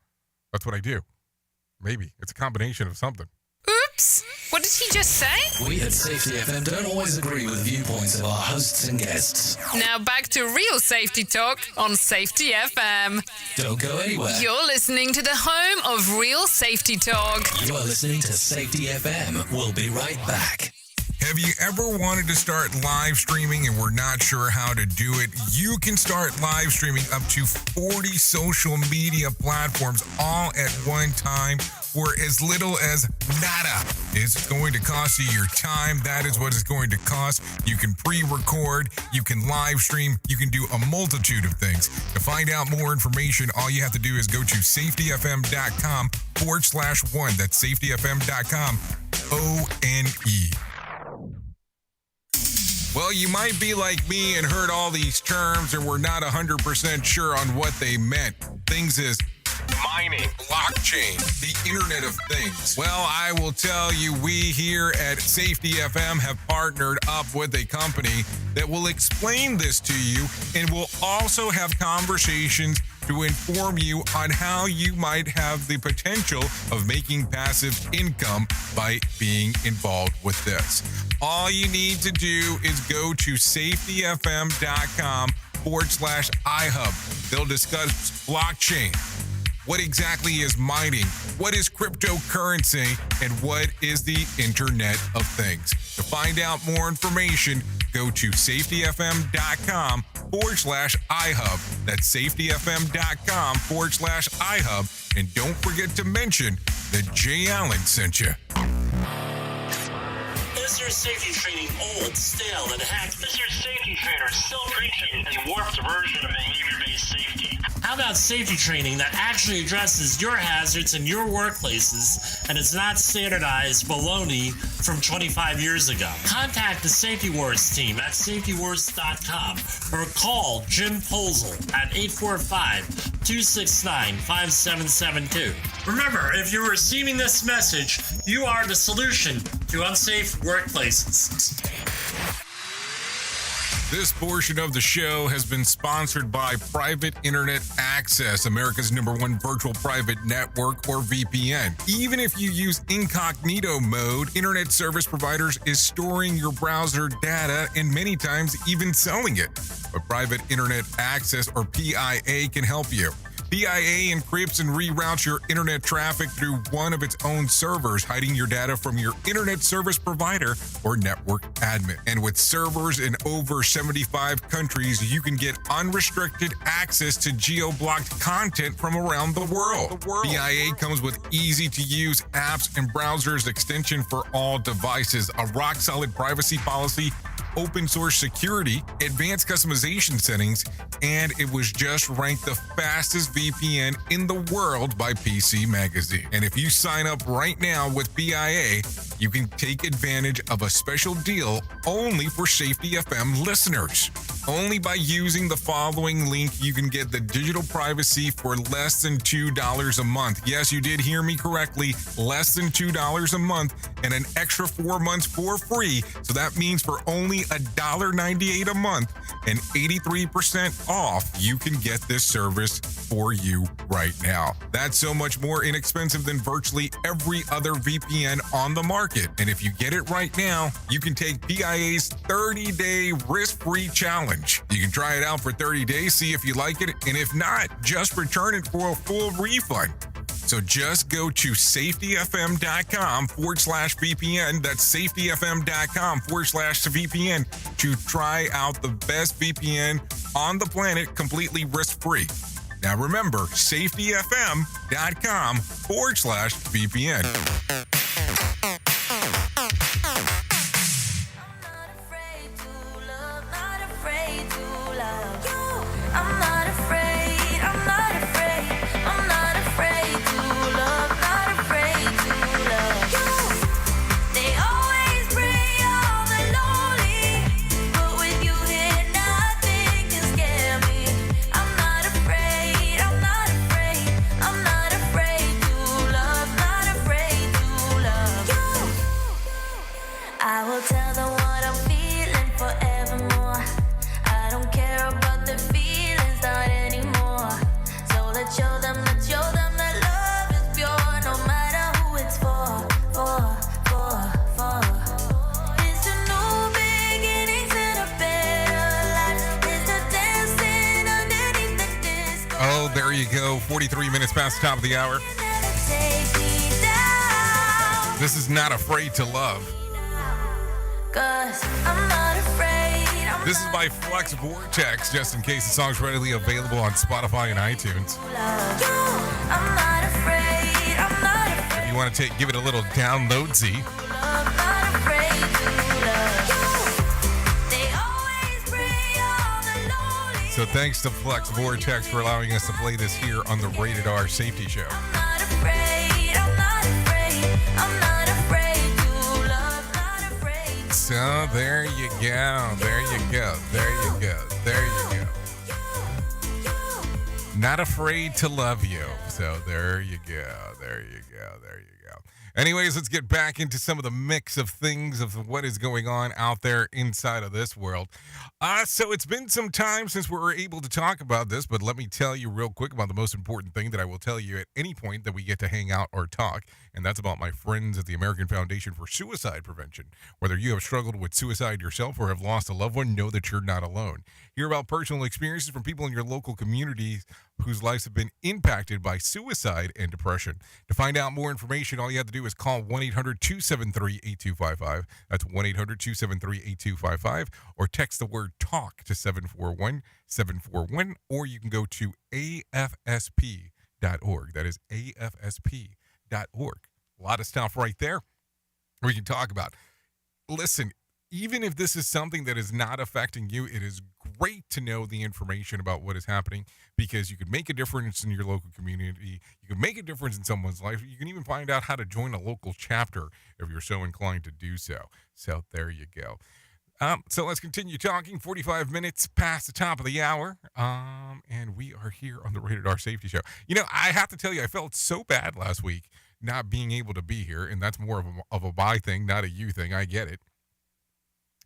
That's what I do. Maybe. It's a combination of something. Oops! What did he just say? We at Safety FM don't always agree with viewpoints of our hosts and guests. Now back to real safety talk on Safety FM. Don't go anywhere. You're listening to the home of real safety talk. You are listening to Safety FM. We'll be right back. Have you ever wanted to start live streaming and were not sure how to do it? You can start live streaming up to 40 social media platforms all at one time for as little as nada. It's going to cost you your time. That is what it's going to cost. You can pre-record, you can live stream, you can do a multitude of things. To find out more information, all you have to do is go to safetyfm.com/one. That's safetyfm.com, ONE. Well, you might be like me and heard all these terms and were not 100% sure on what they meant. Things as mining, blockchain, the Internet of Things. Well, I will tell you, we here at Safety FM have partnered up with a company that will explain this to you and will also have conversations to inform you on how you might have the potential of making passive income by being involved with this. All you need to do is go to safetyfm.com/iHub. They'll discuss blockchain. What exactly is mining? What is cryptocurrency? And what is the Internet of Things? To find out more information, Go to safetyfm.com/iHub. That's safetyfm.com/iHub. And don't forget to mention that Jay Allen sent you. Is your safety training old, stale, and hacked? Is your safety trainer still preaching a warped version of behavior-based safety? How about safety training that actually addresses your hazards in your workplaces and is not standardized baloney from 25 years ago? Contact the Safety Wars team at safetywars.com or call Jim Posel at 845-269-5772. Remember, if you're receiving this message, you are the solution to unsafe workplaces. This portion of the show has been sponsored by Private Internet Access, America's #1 virtual private network, or VPN. Even if you use incognito mode, internet service providers is storing your browser data and many times even selling it. But Private Internet Access, or PIA, can help you. PIA encrypts and reroutes your internet traffic through one of its own servers, hiding your data from your internet service provider or network admin. And with servers in over 75 countries, you can get unrestricted access to geo-blocked content from around the world. PIA comes with easy-to-use apps and browsers extension for all devices, a rock-solid privacy policy, open source security, advanced customization settings, and it was just ranked the fastest VPN in the world by PC Magazine. And if you sign up right now with PIA, you can take advantage of a special deal only for Safety FM listeners. Only by using the following link, you can get the digital privacy for less than $2 a month. Yes, you did hear me correctly, less than $2 a month, and an extra 4 months for free. So that means for only $1.98 a month and 83% off, you can get this service for you right now. That's so much more inexpensive than virtually every other VPN on the market. And if you get it right now, you can take PIA's 30-day risk-free challenge. You can try it out for 30 days, see if you like it, and if not, just return it for a full refund. So just go to safetyfm.com/VPN. That's safetyfm.com/VPN to try out the best VPN on the planet completely risk-free. Now remember, safetyfm.com/VPN. I will tell them what I'm feeling forevermore. I don't care about their feelings, not anymore. So let's show them that love is pure, no matter who it's for. It's a new beginnings and a better life. It's a dancing underneath the disco. Oh, there you go. 43 minutes past the top of the hour. This is Not Afraid to Love. 'Cause I'm not afraid. This is by Flex Vortex, just in case the song's readily available on Spotify and iTunes. I'm not afraid. If you want to give it a little download-y. So thanks to Flex Vortex for allowing us to play this here on the Rated R Safety Show. So there you go. Not afraid to love you. So there you go. Anyways, let's get back into some of the mix of things of what is going on out there inside of this world. So it's been some time since we were able to talk about this, but let me tell you real quick about the most important thing that I will tell you at any point that we get to hang out or talk, and that's about my friends at the American Foundation for Suicide Prevention. Whether you have struggled with suicide yourself or have lost a loved one, know that you're not alone. Hear about personal experiences from people in your local communities whose lives have been impacted by suicide and depression. To find out more information, all you have to do do is call 1-800-273-8255. That's 1-800-273-8255. Or text the word TALK to 741-741. Or you can go to afsp.org. That is afsp.org. A lot of stuff right there we can talk about. Listen, even if this is something that is not affecting you, it is great to know the information about what is happening, because you can make a difference in your local community. You can make a difference in someone's life. You can even find out how to join a local chapter if you're so inclined to do so. So there you go. So let's continue talking. 45 minutes past the top of the hour, and we are here on the Rated R Safety Show. You know, I have to tell you, I felt so bad last week not being able to be here, and that's more of a bye thing, not a you thing. I get it.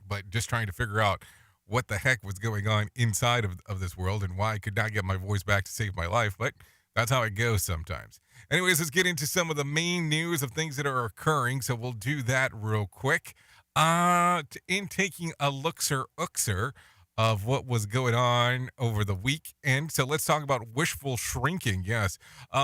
But just trying to figure out what the heck was going on inside of this world and why I could not get my voice back to save my life. But that's how it goes sometimes. Anyways, let's get into some of the main news of things that are occurring. So we'll do that real quick. In taking a looker of what was going on over the weekend. So let's talk about wishful shrinking. Yes.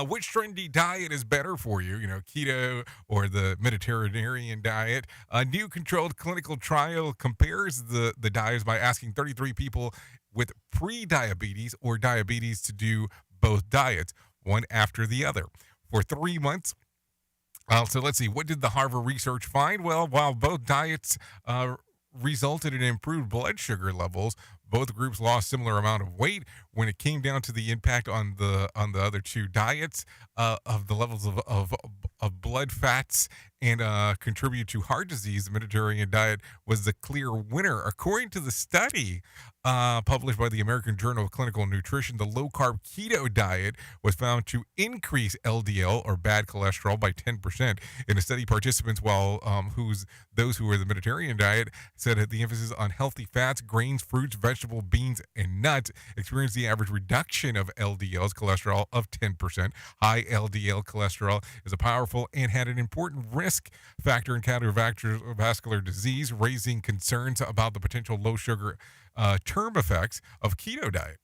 Which trendy diet is better for you? You know, keto or the Mediterranean diet? A new controlled clinical trial compares the diets by asking 33 people with pre-diabetes or diabetes to do both diets, one after the other, for 3 months. So let's see. What did the Harvard research find? Well, while both diets resulted in improved blood sugar levels, both groups lost similar amount of weight. When it came down to the impact on the other two diets of the levels of blood fats and contribute to heart disease, the Mediterranean diet was the clear winner. According to the study published by the American Journal of Clinical Nutrition, the low-carb keto diet was found to increase LDL, or bad cholesterol, by 10%. In a study, participants, those who were the Mediterranean diet, said that the emphasis on healthy fats, grains, fruits, vegetables, beans, and nuts experienced the average reduction of LDL's cholesterol of 10%. High LDL cholesterol is a powerful and had an important risk factor in cardiovascular disease, raising concerns about the potential low sugar term effects of keto diet.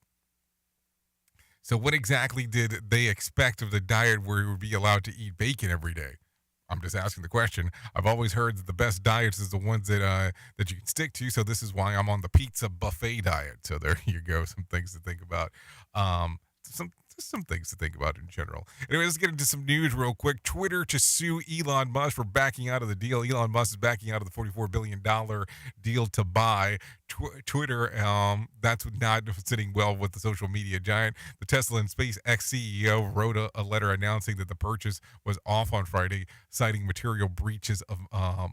So what exactly did they expect of the diet where you would be allowed to eat bacon every day? I'm just asking the question. I've always heard that the best diets is the ones that you can stick to. So this is why I'm on the pizza buffet diet. So there you go. Some things to think about. Some things to think about in general. Anyway, let's get into some news real quick. Twitter to sue Elon Musk for backing out of the deal. Elon Musk is backing out of the $44 billion deal to buy Twitter. That's not sitting well with the social media giant. The Tesla and SpaceX CEO wrote a letter announcing that the purchase was off on Friday, citing material breaches of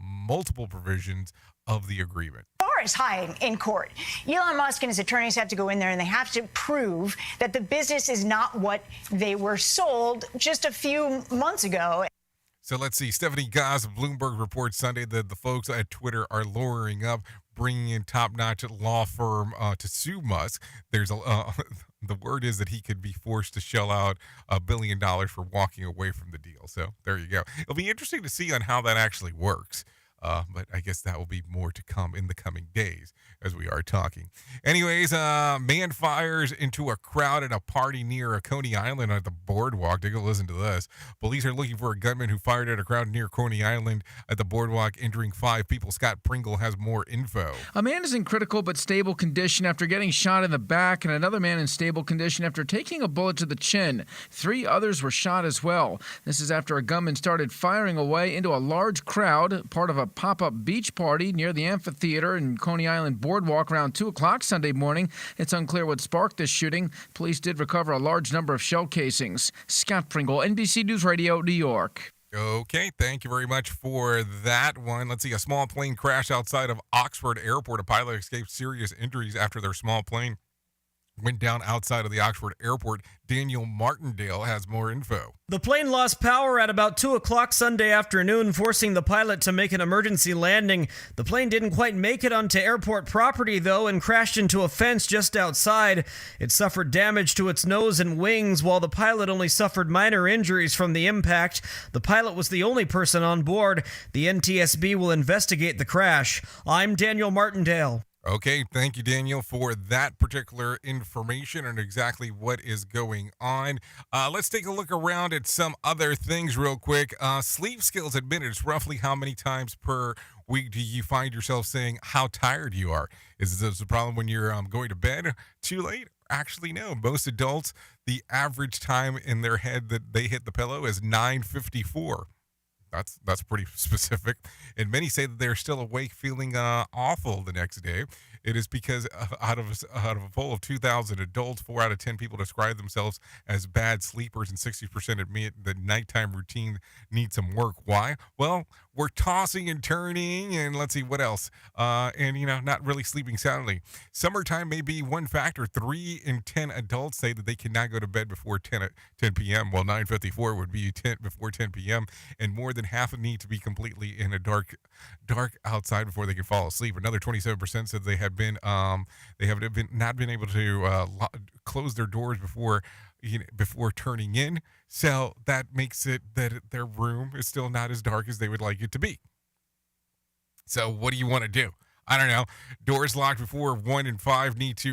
multiple provisions of the agreement. Is high in court. Elon Musk and his attorneys have to go in there and they have to prove that the business is not what they were sold just a few months ago. So let's see. Stephanie Goss of Bloomberg reports Sunday that the folks at Twitter are lowering up, bringing in top-notch law firm to sue Musk. There's the word is that he could be forced to shell out $1 billion for walking away from the deal. So there you go. It'll be interesting to see on how that actually works. But I guess that will be more to come in the coming days as we are talking. Anyways, man fires into a crowd at a party near Coney Island at the boardwalk. Take a listen to this. Police are looking for a gunman who fired at a crowd near Coney Island at the boardwalk, injuring 5 people. Scott Pringle has more info. A man is in critical but stable condition after getting shot in the back, and another man in stable condition after taking a bullet to the chin. 3 others were shot as well. This is after a gunman started firing away into a large crowd, part of a pop-up beach party near the amphitheater in Coney Island Boardwalk around 2 o'clock Sunday morning. It's unclear what sparked this shooting. Police did recover a large number of shell casings. Scott Pringle, NBC News Radio, New York. Okay, thank you very much for that one. Let's see. A small plane crashed outside of Oxford Airport. A pilot escaped serious injuries after their small plane went down outside of the Oxford Airport. Daniel Martindale has more info. The plane lost power at about 2 o'clock Sunday afternoon, forcing the pilot to make an emergency landing. The plane didn't quite make it onto airport property, though, and crashed into a fence just outside. It suffered damage to its nose and wings, while the pilot only suffered minor injuries from the impact. The pilot was the only person on board. The NTSB will investigate the crash. I'm Daniel Martindale. Okay, thank you, Daniel, for that particular information and exactly what is going on. Let's take a look around at some other things real quick. Sleep Skills admitted it's roughly how many times per week do you find yourself saying how tired you are? Is this a problem when you're going to bed too late? Actually, no. Most adults, the average time in their head that they hit the pillow is 9:54. That's pretty specific. And many say that they're still awake feeling awful the next day. It is because out of a poll of 2,000 adults, 4 out of 10 people describe themselves as bad sleepers, and 60% admit the nighttime routine needs some work. Why? Well, we're tossing and turning, and let's see what else. And not really sleeping soundly. Summertime may be one factor. 3 in 10 adults say that they cannot go to bed before 10 p.m. Well, 9:54 would be before 10 p.m. And more than half need to be completely in a dark outside before they can fall asleep. Another 27% said they have not been able to close their doors before turning in. So that makes it that their room is still not as dark as they would like it to be. So what do you want to do? I don't know. Doors locked before 1 in 5 need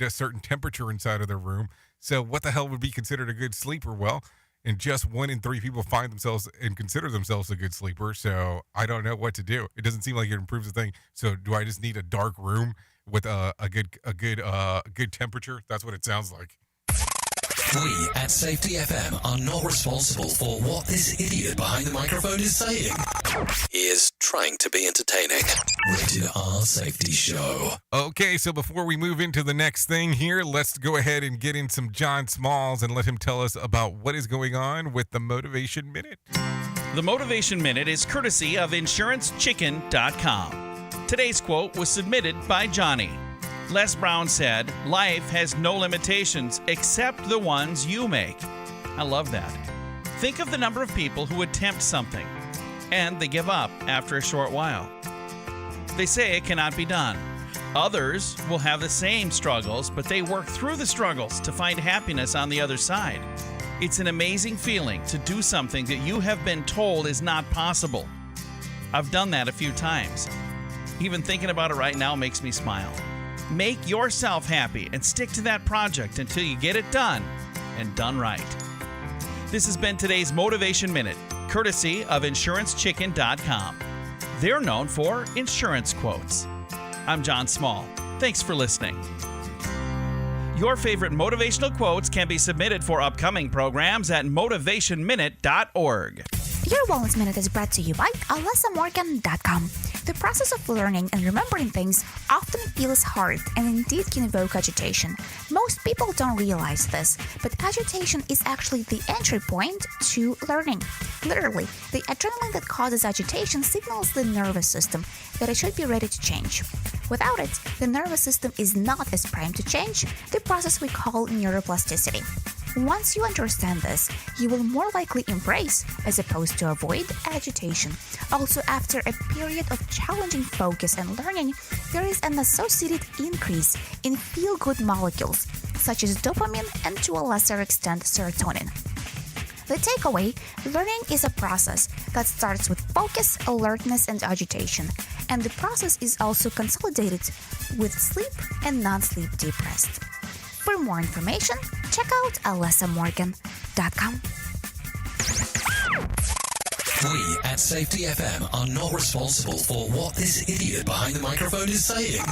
a certain temperature inside of their room. So what the hell would be considered a good sleeper? Well, and just 1 in 3 people find themselves and consider themselves a good sleeper. So I don't know what to do. It doesn't seem like it improves the thing. So do I just need a dark room with a good temperature? That's what it sounds like. We at Safety FM are not responsible for what this idiot behind the microphone is saying. He is trying to be entertaining. Rated R Safety Show. Okay, so before we move into the next thing here, let's go ahead and get in some John Smalls and let him tell us about what is going on with the Motivation Minute. The Motivation Minute is courtesy of InsuranceChicken.com. Today's quote was submitted by Johnny. Les Brown said, "Life has no limitations except the ones you make." I love that. Think of the number of people who attempt something and they give up after a short while. They say it cannot be done. Others will have the same struggles, but they work through the struggles to find happiness on the other side. It's an amazing feeling to do something that you have been told is not possible. I've done that a few times. Even thinking about it right now makes me smile. Make yourself happy and stick to that project until you get it done, and done right. This has been today's Motivation Minute, courtesy of InsuranceChicken.com. They're known for insurance quotes. I'm John Small. Thanks for listening. Your favorite motivational quotes can be submitted for upcoming programs at motivationminute.org. Your Wellness Minute is brought to you by AlessaMorgan.com. The process of learning and remembering things often feels hard and indeed can evoke agitation. Most people don't realize this, but agitation is actually the entry point to learning. Literally, the adrenaline that causes agitation signals the nervous system that it should be ready to change. Without it, the nervous system is not as primed to change, the process we call neuroplasticity. Once you understand this, you will more likely embrace, as opposed to avoid, agitation. Also, after a period of challenging focus and learning, there is an associated increase in feel-good molecules, such as dopamine and to a lesser extent serotonin. The takeaway, learning is a process that starts with focus, alertness, and agitation, and the process is also consolidated with sleep and non-sleep deep rest. For more information, check out AlessaMorgan.com. We at Safety FM are not responsible for what this idiot behind the microphone is saying.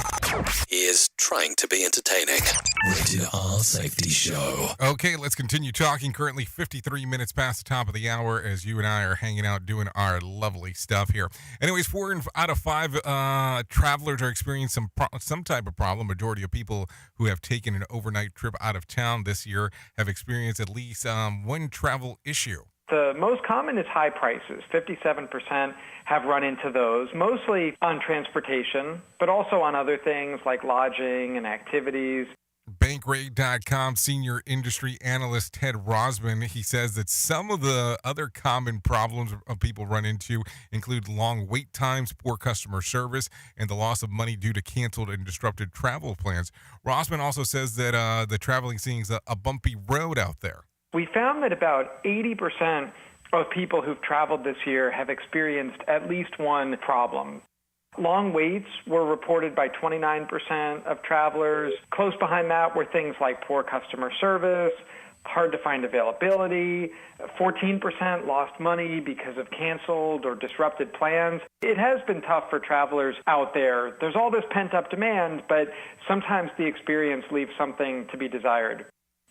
He is trying to be entertaining. Rated R Safety Show. Okay, let's continue talking. Currently 53 minutes past the top of the hour as you and I are hanging out doing our lovely stuff here. Anyways, 4 out of 5 travelers are experiencing some type of problem. Majority of people who have taken an overnight trip out of town this year have experienced at least one travel issue. The most common is high prices. 57% have run into those, mostly on transportation, but also on other things like lodging and activities. Bankrate.com senior industry analyst Ted Rosman, he says that some of the other common problems people run into include long wait times, poor customer service, and the loss of money due to canceled and disrupted travel plans. Rosman also says that the traveling scene is a bumpy road out there. We found that about 80% of people who've traveled this year have experienced at least one problem. Long waits were reported by 29% of travelers. Close behind that were things like poor customer service, hard to find availability. 14% lost money because of canceled or disrupted plans. It has been tough for travelers out there. There's all this pent-up demand, but sometimes the experience leaves something to be desired.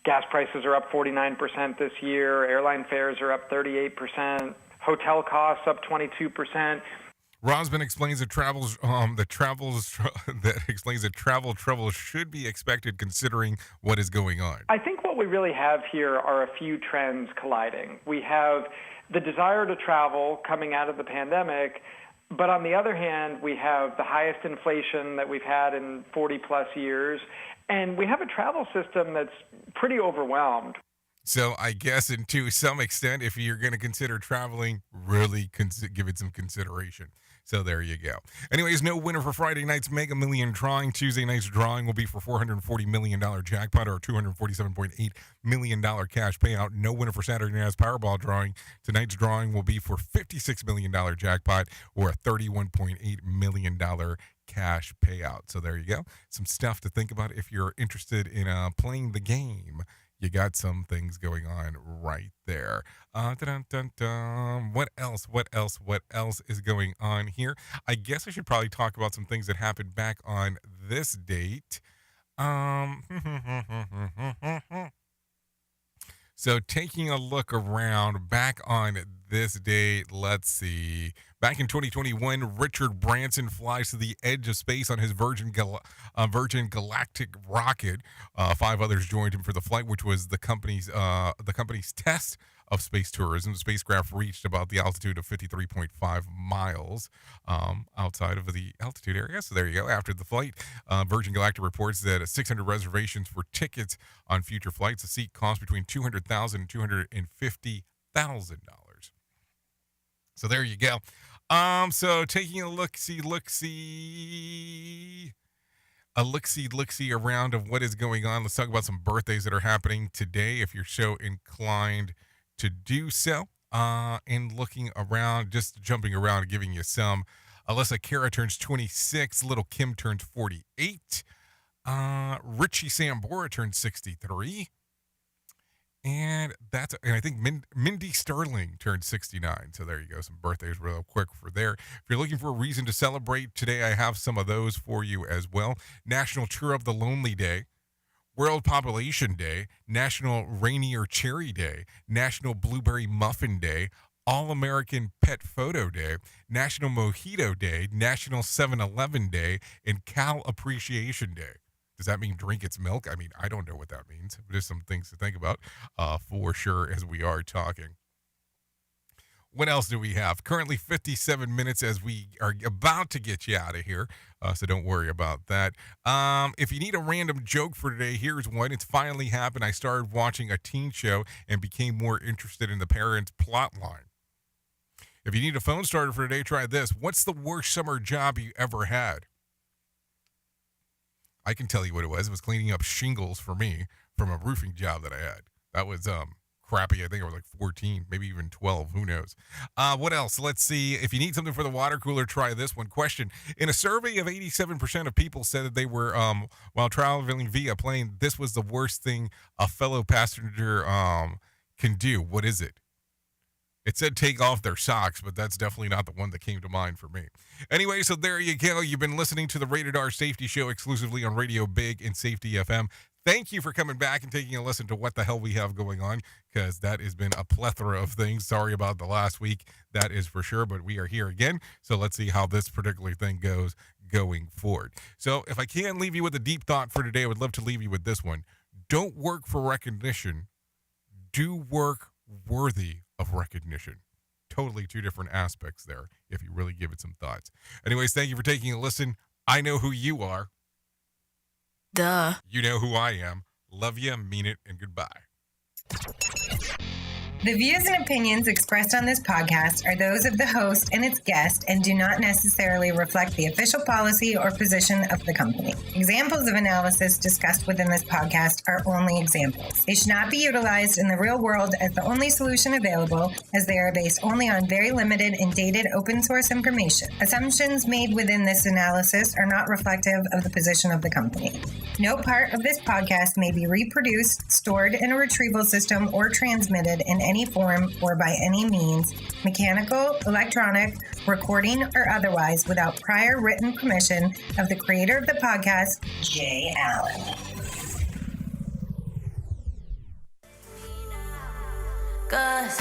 Gas prices are up 49% this year. Airline fares are up 38%. Hotel costs up 22%. Rosman explains that travel trouble should be expected considering what is going on. I think what we really have here are a few trends colliding. We have the desire to travel coming out of the pandemic, but on the other hand, we have the highest inflation that we've had in 40 plus years, and we have a travel system that's pretty overwhelmed. So I guess, and to some extent, if you're going to consider traveling, really give it some consideration. So there you go. Anyways, no winner for Friday night's Mega Million drawing. Tuesday night's drawing will be for $440 million jackpot or $247.8 million cash payout. No winner for Saturday night's Powerball drawing. Tonight's drawing will be for $56 million jackpot or a $31.8 million cash payout. So there you go. Some stuff to think about if you're interested in playing the game. You got some things going on right there. Dun, dun, dun. What else is going on here? I guess I should probably talk about some things that happened back on this date. So taking a look around back on this date, let's see. Back in 2021, Richard Branson flies to the edge of space on his Virgin Galactic rocket. 5 others joined him for the flight, which was the company's test of space tourism. The spacecraft reached about the altitude of 53.5 miles outside of the altitude area. So there you go. After the flight, Virgin Galactic reports that 600 reservations for tickets on future flights. A seat costs between $200,000 and $250,000. So there you go. So taking a look-see around of what is going on. Let's talk about some birthdays that are happening today, if you're so inclined to do so. And looking around, just jumping around and giving you some. Alyssa Cara turns 26. Little Kim turns 48. Richie Sambora turns 63. And I think Mindy Sterling turned 69. So there you go. Some birthdays real quick for there. If you're looking for a reason to celebrate today, I have some of those for you as well. National Cheer Up the Lonely Day. World Population Day. National Rainier Cherry Day. National Blueberry Muffin Day. All-American Pet Photo Day. National Mojito Day. National 7-Eleven Day. And Cal Appreciation Day. Does that mean drink its milk? I mean, I don't know what that means. Just some things to think about for sure as we are talking. What else do we have? Currently 57 minutes as we are about to get you out of here. So don't worry about that. If you need a random joke for today, here's one. It's finally happened. I started watching a teen show and became more interested in the parents' plot line. If you need a phone starter for today, try this. What's the worst summer job you ever had? I can tell you what it was. It was cleaning up shingles for me from a roofing job that I had. That was crappy. I think I was like 14, maybe even 12. Who knows? What else? Let's see. If you need something for the water cooler, try this one. Question. In a survey of 87% of people said that they were, while traveling via plane, this was the worst thing a fellow passenger can do. What is it? It said take off their socks, but that's definitely not the one that came to mind for me. Anyway, so there you go. You've been listening to the Rated R Safety Show exclusively on Radio Big and Safety FM. Thank you for coming back and taking a listen to what the hell we have going on, because that has been a plethora of things. Sorry about the last week, that is for sure, but we are here again. So let's see how this particular thing goes going forward. So if I can leave you with a deep thought for today, I would love to leave you with this one. Don't work for recognition. Do work worthy of recognition. Totally two different aspects there, if you really give it some thoughts. Anyways, thank you for taking a listen. I know who you are. Duh. You know who I am. Love you, mean it, and goodbye. The views and opinions expressed on this podcast are those of the host and its guest and do not necessarily reflect the official policy or position of the company. Examples of analysis discussed within this podcast are only examples. They should not be utilized in the real world as the only solution available, as they are based only on very limited and dated open source information. Assumptions made within this analysis are not reflective of the position of the company. No part of this podcast may be reproduced, stored in a retrieval system, or transmitted in any form or by any means, mechanical, electronic, recording, or otherwise, without prior written permission of the creator of the podcast, Jay Allen. Cause